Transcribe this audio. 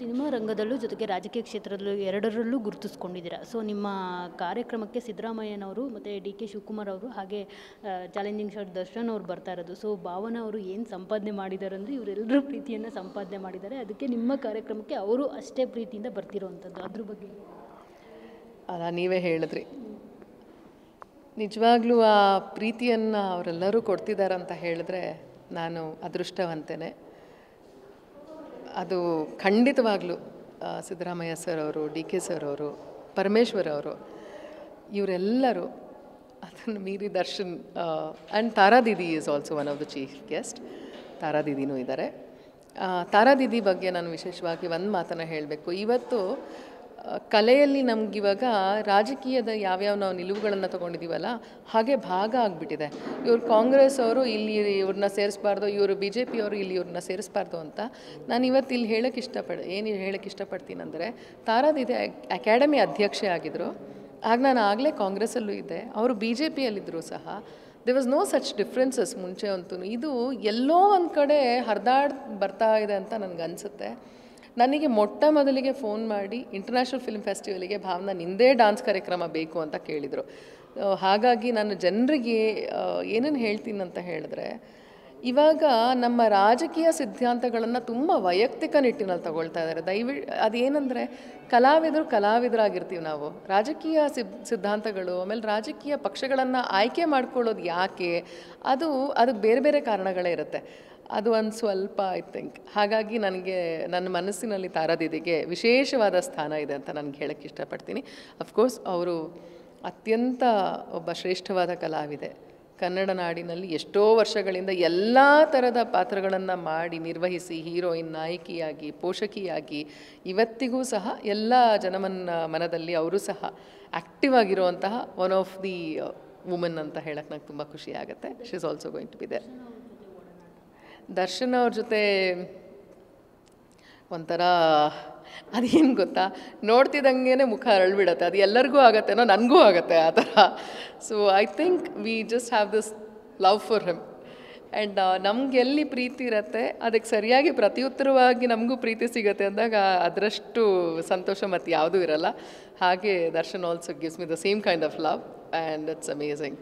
Cinema ರಂಗದಲ್ಲೂ ಜೊತೆಗೆ ರಾಜಕೀಯ ಕ್ಷೇತ್ರದಲ್ಲೂ ಎರಡರಲ್ಲೂ ಗುರುತಿಸ್ಕೊಂಡಿದ್ದೀರಾ. ಸೊ ನಿಮ್ಮ ಕಾರ್ಯಕ್ರಮಕ್ಕೆ ಸಿದ್ದರಾಮಯ್ಯನವರು ಮತ್ತು ಡಿ ಕೆ ಶಿವಕುಮಾರ್ ಅವರು ಹಾಗೆ ಚಾಲೆಂಜಿಂಗ್ ಸ್ಟಾರ್ ದರ್ಶನ್ ಅವರು ಬರ್ತಾ ಇರೋದು. ಸೊ ಭಾವನಾ ಅವರು ಏನು ಸಂಪಾದನೆ ಮಾಡಿದ್ದಾರೆ ಅಂದರೆ ಇವರೆಲ್ಲರೂ ಪ್ರೀತಿಯನ್ನು ಸಂಪಾದನೆ ಮಾಡಿದ್ದಾರೆ. ಅದಕ್ಕೆ ನಿಮ್ಮ ಕಾರ್ಯಕ್ರಮಕ್ಕೆ ಅವರು ಅಷ್ಟೇ ಪ್ರೀತಿಯಿಂದ ಬರ್ತಿರೋವಂಥದ್ದು. ಅದ್ರ ಬಗ್ಗೆ ಅಲ್ಲ, ನೀವೇ ಹೇಳಿದ್ರಿ. ನಿಜವಾಗ್ಲೂ ಆ ಪ್ರೀತಿಯನ್ನು ಅವರೆಲ್ಲರೂ ಕೊಡ್ತಿದ್ದಾರೆ ಅಂತ ಹೇಳಿದ್ರೆ ನಾನು ಅದೃಷ್ಟವಂತೇನೆ. ಅದು ಖಂಡಿತವಾಗ್ಲೂ ಸಿದ್ದರಾಮಯ್ಯ ಸರ್ ಅವರು, ಡಿ ಕೆ ಸರ್ ಅವರು, ಪರಮೇಶ್ವರ್ ಅವರು, ಇವರೆಲ್ಲರೂ, ಅದನ್ನು ಮೀರಿ Darshan and Tara didi is also one of the chief guest. Tara ದೀದಿನೂ ಇದ್ದಾರೆ. ತಾರಾ ದೀದಿ ಬಗ್ಗೆ ನಾನು ವಿಶೇಷವಾಗಿ ಒಂದು ಮಾತನ್ನು ಹೇಳಬೇಕು. ಇವತ್ತು ಕಲೆಯಲ್ಲಿ ನಮಗಿವಾಗ ರಾಜಕೀಯದ ಯಾವ್ಯಾವ ನಾವು ನಿಲುವುಗಳನ್ನು ತೊಗೊಂಡಿದ್ದೀವಲ್ಲ, ಹಾಗೆ ಭಾಗ ಆಗಿಬಿಟ್ಟಿದೆ. ಇವ್ರು ಕಾಂಗ್ರೆಸ್ ಅವರು ಇಲ್ಲಿ ಇವ್ರನ್ನ ಸೇರಿಸ್ಬಾರ್ದು, ಇವರು ಬಿ ಜೆ ಪಿಯವರು ಇಲ್ಲಿ ಇವ್ರನ್ನ ಸೇರಿಸ್ಬಾರ್ದು ಅಂತ ನಾನು ಇವತ್ತು ಇಲ್ಲಿ ಹೇಳೋಕ್ಕೆ ಇಷ್ಟಪಡ್ತೀನಂದರೆ, ತಾರಾ ದೀದಿ ಅಕಾಡೆಮಿ ಅಧ್ಯಕ್ಷೆ ಆಗಿದ್ದರು. ಆಗ ನಾನು ಆಗಲೇ ಕಾಂಗ್ರೆಸ್ಸಲ್ಲೂ ಇದ್ದೆ, ಅವರು ಬಿ ಜೆ ಪಿಯಲ್ಲಿದ್ದರೂ ಸಹ there was no such differences ಮುಂಚೆ ಅಂತೂ. ಇದು ಎಲ್ಲೋ ಒಂದು ಕಡೆ ಹರಿದಾಡ್ ಬರ್ತಾ ಇದೆ ಅಂತ ನನಗನ್ಸುತ್ತೆ. ನನಗೆ ಮೊದಲಿಗೆ ಫೋನ್ ಮಾಡಿ ಇಂಟರ್ನ್ಯಾಷನಲ್ ಫಿಲ್ಮ್ ಫೆಸ್ಟಿವಲಿಗೆ ಭಾವನಾ ನಿಂದೇ ಡಾನ್ಸ್ ಕಾರ್ಯಕ್ರಮ ಬೇಕು ಅಂತ ಕೇಳಿದರು. ಹಾಗಾಗಿ ನಾನು ಜನರಿಗೆ ಏನೇನು ಹೇಳ್ತೀನಿ ಅಂತ ಹೇಳಿದ್ರೆ, ಇವಾಗ ನಮ್ಮ ರಾಜಕೀಯ ಸಿದ್ಧಾಂತಗಳನ್ನು ತುಂಬ ವೈಯಕ್ತಿಕ ನಿಟ್ಟಿನಲ್ಲಿ ತಗೊಳ್ತಾ ಇದ್ದಾರೆ. ಅದೇನೆಂದರೆ, ಕಲಾವಿದರಾಗಿರ್ತೀವಿ ನಾವು. ರಾಜಕೀಯ ಸಿದ್ಧಾಂತಗಳು, ಆಮೇಲೆ ರಾಜಕೀಯ ಪಕ್ಷಗಳನ್ನು ಆಯ್ಕೆ ಮಾಡ್ಕೊಳ್ಳೋದು ಯಾಕೆ, ಅದಕ್ಕೆ ಬೇರೆ ಬೇರೆ ಕಾರಣಗಳೇ ಇರುತ್ತೆ. ಅದು ಒಂದು ಸ್ವಲ್ಪ ಐ ಥಿಂಕ್. ಹಾಗಾಗಿ ನನಗೆ ನನ್ನ ಮನಸ್ಸಿನಲ್ಲಿ ತಾರಾ ದೀದಿಗೆ ವಿಶೇಷವಾದ ಸ್ಥಾನ ಇದೆ ಅಂತ ನನಗೆ ಹೇಳೋಕ್ಕೆ ಇಷ್ಟಪಡ್ತೀನಿ. ಅಫ್ಕೋರ್ಸ್ ಅವರು ಅತ್ಯಂತ ಒಬ್ಬ ಶ್ರೇಷ್ಠವಾದ ಕಲಾವಿದೆ. ಕನ್ನಡ ನಾಡಿನಲ್ಲಿ ಎಷ್ಟೋ ವರ್ಷಗಳಿಂದ ಎಲ್ಲ ಥರದ ಪಾತ್ರಗಳನ್ನು ಮಾಡಿ ನಿರ್ವಹಿಸಿ, ಹೀರೋಯಿನ್, ನಾಯಕಿಯಾಗಿ, ಪೋಷಕಿಯಾಗಿ, ಇವತ್ತಿಗೂ ಸಹ ಎಲ್ಲ ಮನದಲ್ಲಿ ಅವರು ಸಹ ಆ್ಯಕ್ಟಿವ್ ಆಗಿರುವಂತಹ ಒನ್ ಆಫ್ ದಿ ವುಮೆನ್ ಅಂತ ಹೇಳಕ್ಕೆ ನಂಗೆ ತುಂಬ ಖುಷಿ ಆಗುತ್ತೆ. She is also going to be there. Darshan ಅವ್ರ ಜೊತೆ ಒಂಥರ ಅದೇನು ಗೊತ್ತಾ, ನೋಡ್ತಿದ್ದಂಗೆ ಮುಖ ಅರಳ್ಬಿಡತ್ತೆ. ಅದು ಎಲ್ಲರಿಗೂ ಆಗತ್ತೇನೋ, ನನಗೂ ಆಗುತ್ತೆ ಆ ಥರ. So I think we just have this love for him. And ನಮ್ಗೆ ಎಲ್ಲಿ ಪ್ರೀತಿ ಇರುತ್ತೆ ಅದಕ್ಕೆ ಸರಿಯಾಗಿ ಪ್ರತ್ಯುತ್ತರವಾಗಿ ನಮಗೂ ಪ್ರೀತಿ ಸಿಗುತ್ತೆ ಅಂದಾಗ ಅದರಷ್ಟು ಸಂತೋಷ ಮತ್ತು ಯಾವುದೂ ಇರಲ್ಲ. ಹಾಗೆ Darshan also gives me the same kind of love and it's amazing.